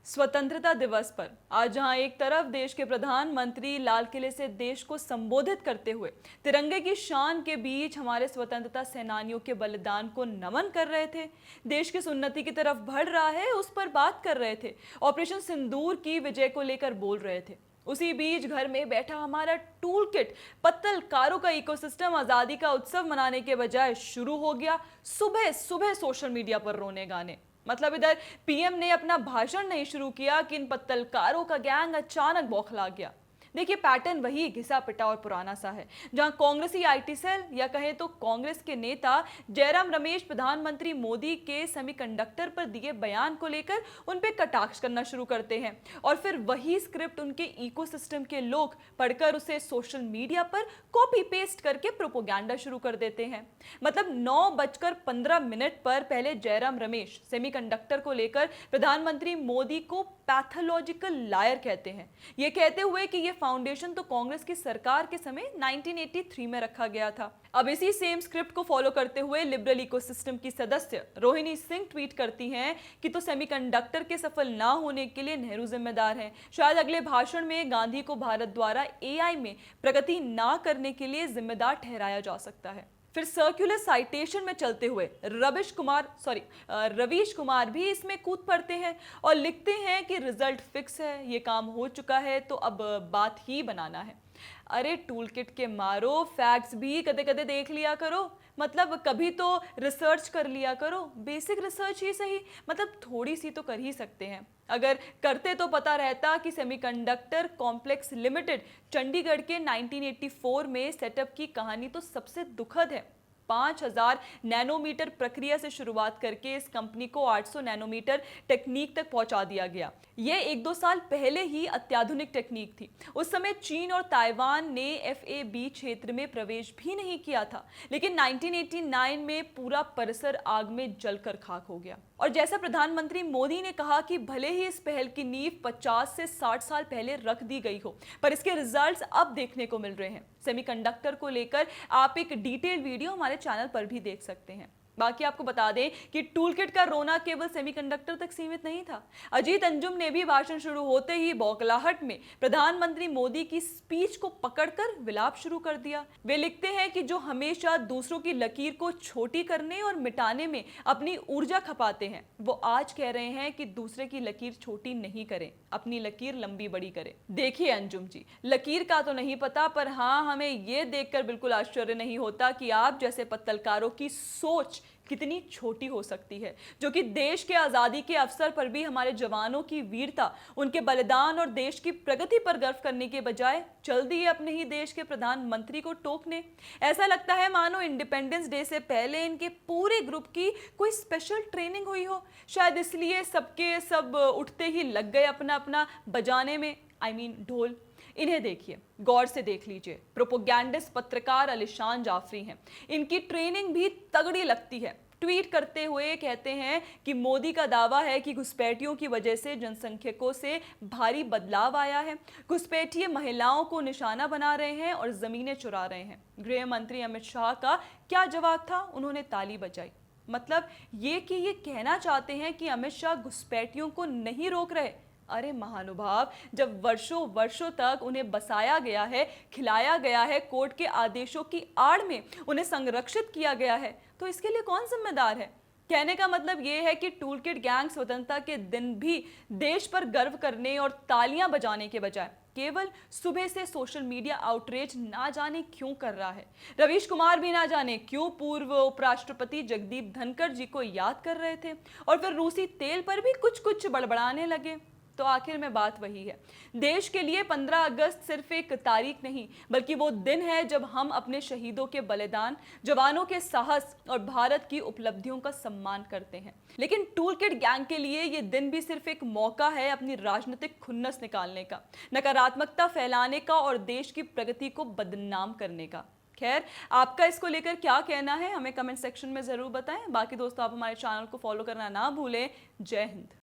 स्वतंत्रता दिवस पर आज जहां एक तरफ देश के प्रधानमंत्री लाल किले से देश को संबोधित करते हुए तिरंगे की शान के बीच हमारे स्वतंत्रता सेनानियों के बलिदान को नमन कर रहे थे, देश की उन्नति की तरफ बढ़ रहा है उस पर बात कर रहे थे, ऑपरेशन सिंदूर की विजय को लेकर बोल रहे थे। उसी बीच घर में बैठा हमारा टूल किट पत्तलकारों का इकोसिस्टम आजादी का उत्सव मनाने के बजाय शुरू हो गया सुबह सुबह सोशल मीडिया पर रोने गाने। मतलब इधर पीएम ने अपना भाषण नहीं शुरू किया कि इन पत्तलकारों का गैंग अचानक बौखला गया। देखिए पैटर्न वही घिसा पिटा और पुराना सा है, जहां कांग्रेसी आईटी सेल या कहें तो कांग्रेस के नेता जयराम रमेश प्रधानमंत्री मोदी के सेमीकंडक्टर पर दिए बयान को लेकर उन पे कटाक्ष करना शुरू करते हैं और फिर वही स्क्रिप्ट उनके इकोसिस्टम के लोग पढ़कर उसे सोशल मीडिया पर कॉपी पेस्ट करके प्रोपोगंडा शुरू कर देते हैं। मतलब 9:15 पर पहले जयराम रमेश सेमीकंडक्टर को लेकर प्रधानमंत्री मोदी को पैथोलॉजिकल लायर कहते हैं, ये कहते हुए कि ये फाउंडेशन तो कांग्रेस की सरकार के समय 1983 में रखा गया था। अब इसी सेम स्क्रिप्ट को फॉलो करते हुए लिबरल इकोसिस्टम की सदस्य रोहिणी सिंह ट्वीट करती हैं कि तो सेमीकंडक्टर के सफल ना होने के लिए नेहरू जिम्मेदार हैं। शायद अगले भाषण में गांधी को भारत द्वारा एआई में प्रगति ना करने के लिए जिम्मेदार ठहराया जा सकता है। फिर सर्कुलर साइटेशन में चलते हुए रवीश कुमार भी इसमें कूद पड़ते हैं और लिखते हैं कि रिजल्ट फिक्स है, ये काम हो चुका है तो अब बात ही बनाना है। अरे टूल किट के मारो, फैक्ट्स भी कदे कदे देख लिया करो, मतलब कभी तो रिसर्च कर लिया करो, बेसिक रिसर्च ही सही, मतलब थोड़ी सी तो कर ही सकते हैं। अगर करते तो पता रहता कि सेमीकंडक्टर कॉम्प्लेक्स लिमिटेड चंडीगढ़ के 1984 में सेटअप की कहानी तो सबसे दुखद है। 5000 नैनोमीटर प्रक्रिया से शुरुआत करके इस कंपनी को 800 नैनोमीटर टेक्निक तक पहुंचा दिया गया। यह 1-2 साल पहले ही अत्याधुनिक टेक्निक थी। उस समय चीन और ताइवान ने एफएबी क्षेत्र में प्रवेश भी नहीं किया था, लेकिन 1989 में पूरा परिसर आग में जलकर खाक हो गया। और जैसा प्रधानमंत्री मोदी ने कहा कि भले ही इस पहल की नींव 50 से 60 साल पहले रख दी गई हो, पर इसके रिजल्ट्स अब देखने को मिल रहे हैं। सेमीकंडक्टर को लेकर आप एक डिटेल वीडियो हमारे चैनल पर भी देख सकते हैं। बाकी आपको बता दें कि टूल किट का रोना केवल सेमीकंडक्टर तक सीमित नहीं था। अजीत अंजुम ने भी भाषण शुरू होते ही बौखलाहट में प्रधानमंत्री मोदी की स्पीच को पकड़कर विलाप शुरू कर दिया। वे लिखते हैं कि जो हमेशा दूसरों की लकीर को छोटी करने और मिटाने में अपनी ऊर्जा खपाते हैं, वो आज कह रहे हैं कि दूसरे की लकीर छोटी नहीं करें, अपनी लकीर लंबी बड़ी करें। देखिए अंजुम जी, लकीर का तो नहीं पता, पर हाँ हमें ये देखकर बिल्कुल आश्चर्य नहीं होता कि आप जैसे पत्तलकारों की सोच कितनी छोटी हो सकती है, जो कि देश के आजादी के अवसर पर भी हमारे जवानों की वीरता, उनके बलिदान और देश की प्रगति पर गर्व करने के बजाय चल दिए अपने ही देश के प्रधानमंत्री को टोकने। ऐसा लगता है मानो इंडिपेंडेंस डे से पहले इनके पूरे ग्रुप की कोई स्पेशल ट्रेनिंग हुई हो, शायद इसलिए सबके सब उठते ही लग गए अपना अपना बजाने में, ढोल। इन्हें देखिए, गौर से देख लीजिए, प्रोपोगैंडिस्ट पत्रकार अलीशान जाफरी हैं। इनकी ट्रेनिंग भी तगड़ी लगती है। ट्वीट करते हुए कहते हैं कि मोदी का दावा है कि घुसपैठियों की वजह से जनसंख्यकों से भारी बदलाव आया है। घुसपैठिए महिलाओं को निशाना बना रहे हैं और जमीनें चुरा रहे हैं। गृह मंत्री अमित शाह का क्या जवाब था? उन्होंने ताली बजाई। मतलब ये कि ये कहना चाहते हैं कि अमित शाह घुसपैठियों को नहीं रोक रहे। अरे महानुभाव, जब वर्षों वर्षों तक उन्हें बसाया गया है, खिलाया गया है, कोर्ट के आदेशों की आड़ में उन्हें संरक्षित किया गया है, तो इसके लिए कौन जिम्मेदार है? कहने का मतलब यह है कि टूल किट गैंग स्वतंत्रता के दिन भी देश पर गर्व करने और तालियां बजाने के बजाय केवल सुबह से सोशल मीडिया आउटरीच ना जाने क्यों कर रहा है। रवीश कुमार भी ना जाने क्यों पूर्व उपराष्ट्रपति जगदीप धनखड़ जी को याद कर रहे थे और फिर रूसी तेल पर भी कुछ कुछ बड़बड़ाने लगे। तो आखिर में बात वही है, देश के लिए 15 अगस्त सिर्फ एक तारीख नहीं, बल्कि वो दिन है जब हम अपने शहीदों के बलिदान, जवानों के साहस और भारत की उपलब्धियों का सम्मान करते हैं। लेकिन टूल किट गैंग के लिए ये दिन भी सिर्फ एक मौका है अपनी राजनीतिक खुन्नस निकालने का, नकारात्मकता फैलाने का और देश की प्रगति को बदनाम करने का। खैर, आपका इसको लेकर क्या कहना है हमें कमेंट सेक्शन में जरूर बताएं। बाकी दोस्तों, आप हमारे चैनल को फॉलो करना ना भूलें। जय हिंद।